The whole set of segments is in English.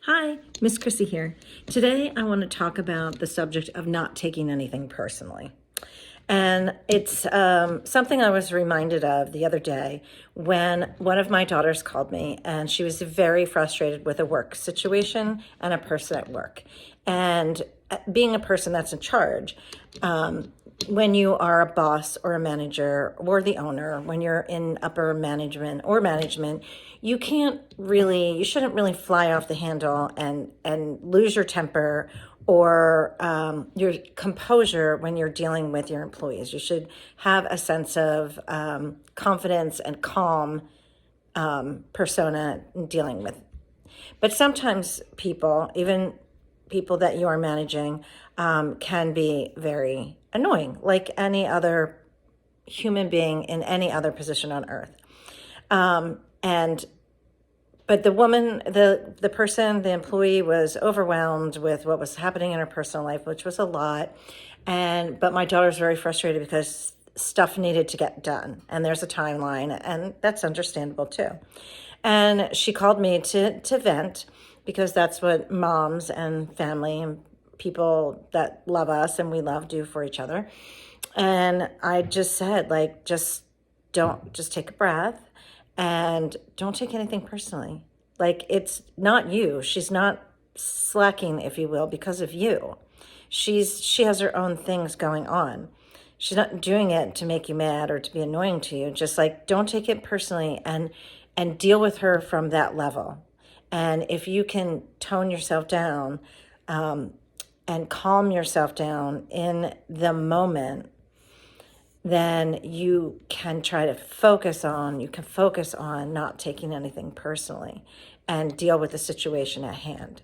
Hi, Miss Chrissy here. Today I want to talk about the subject of not taking anything personally. And it's something I was reminded of the other day when one of my daughters called me and she was very frustrated with a work situation and a person at work. And being a person that's in charge, when you are a boss or a manager or the owner, when you're in upper management or management, you shouldn't really fly off the handle and lose your temper or your composure when you're dealing with your employees. You should have a sense of confidence and calm persona in dealing with. But sometimes people, even people that you are managing, can be very annoying, like any other human being in any other position on earth. And but the woman, the person, the employee was overwhelmed with what was happening in her personal life, which was a lot. But my daughter's very frustrated because stuff needed to get done, and there's a timeline, and that's understandable too. And she called me to vent because that's what moms and family and people that love us and we love do for each other. And I just said, like, just take a breath and don't take anything personally. Like, it's not you. She's not slacking, if you will, because of you. She has her own things going on. She's not doing it to make you mad or to be annoying to you. Just like, don't take it personally and deal with her from that level. And if you can tone yourself down and calm yourself down in the moment, then you can focus on not taking anything personally and deal with the situation at hand.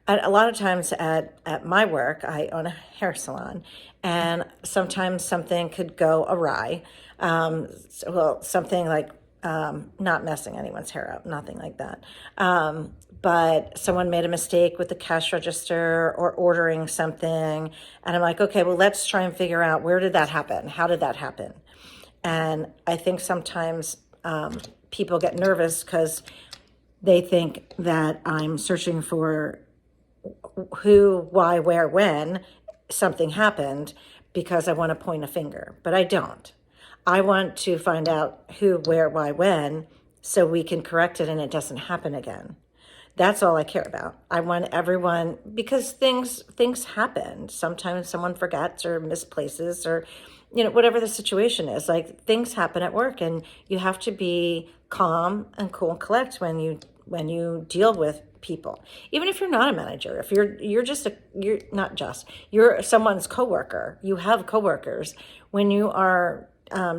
A lot of times at my work, I own a hair salon, and sometimes something could go awry. Something like not messing anyone's hair up, nothing like that. But someone made a mistake with the cash register or ordering something. And I'm like, okay, well, let's try and figure out, where did that happen? How did that happen? And I think sometimes people get nervous because they think that I'm searching for who, why, where, when something happened because I want to point a finger. But I don't. I want to find out who, where, why, when, so we can correct it and it doesn't happen again. That's all I care about. I want everyone, because things happen. Sometimes someone forgets or misplaces or, whatever the situation is. Like, things happen at work, and you have to be calm and cool and collect when you deal with people. Even if you're not a manager, if you're someone's coworker, you have coworkers. When you are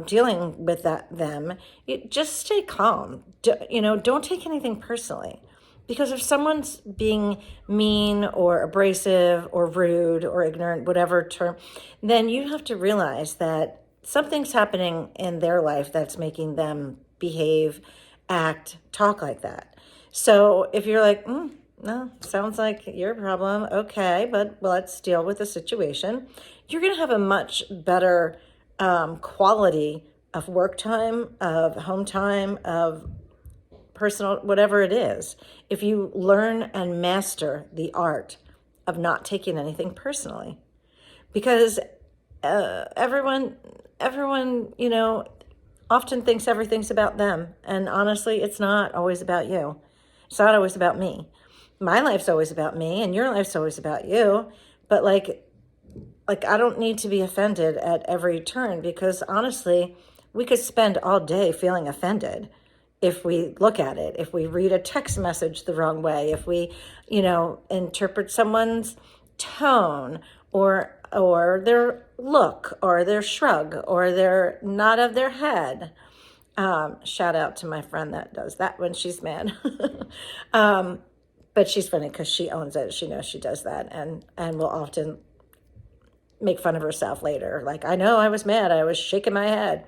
dealing with them, you just stay calm. Don't take anything personally. Because if someone's being mean or abrasive or rude or ignorant, whatever term, then you have to realize that something's happening in their life that's making them behave, act, talk like that. So if you're like, no, sounds like your problem, okay, but let's deal with the situation, you're going to have a much better quality of work time, of home time, of personal, whatever it is, if you learn and master the art of not taking anything personally. Because everyone, often thinks everything's about them. And honestly, it's not always about you. It's not always about me. My life's always about me, and your life's always about you. But like I don't need to be offended at every turn, because honestly, we could spend all day feeling offended if we look at it, if we read a text message the wrong way, if we, interpret someone's tone or their look or their shrug or their nod of their head. Shout out to my friend that does that when she's mad. But she's funny because she owns it. She knows she does that and will often make fun of herself later. Like, I know I was mad. I was shaking my head.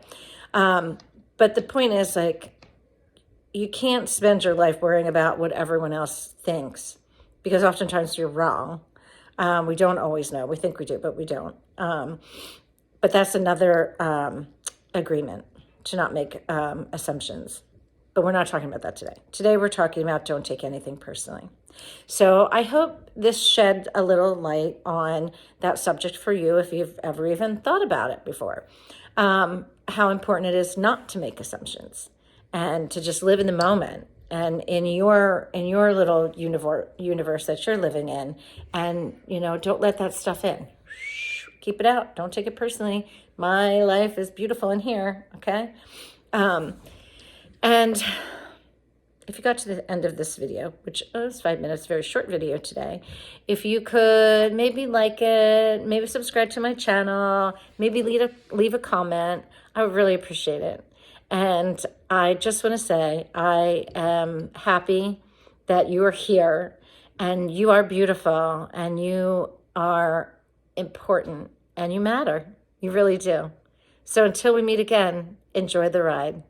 But the point is, like, you can't spend your life worrying about what everyone else thinks, because oftentimes you're wrong. We don't always know. We think we do, but we don't. But that's another agreement, to not make assumptions. But we're not talking about that today. Today we're talking about don't take anything personally. So I hope this shed a little light on that subject for you if you've ever even thought about it before. How important it is not to make assumptions and to just live in the moment and in your little universe that you're living in, and don't let that stuff in. Keep it out. Don't take it personally. My life is beautiful in here. Okay. And if you got to the end of this video, which was 5 minutes, very short video today, if you could maybe like it, maybe subscribe to my channel, maybe leave a comment, I would really appreciate it. And I just want to say I am happy that you are here, and you are beautiful, and you are important, and you matter. You really do. So until we meet again, enjoy the ride.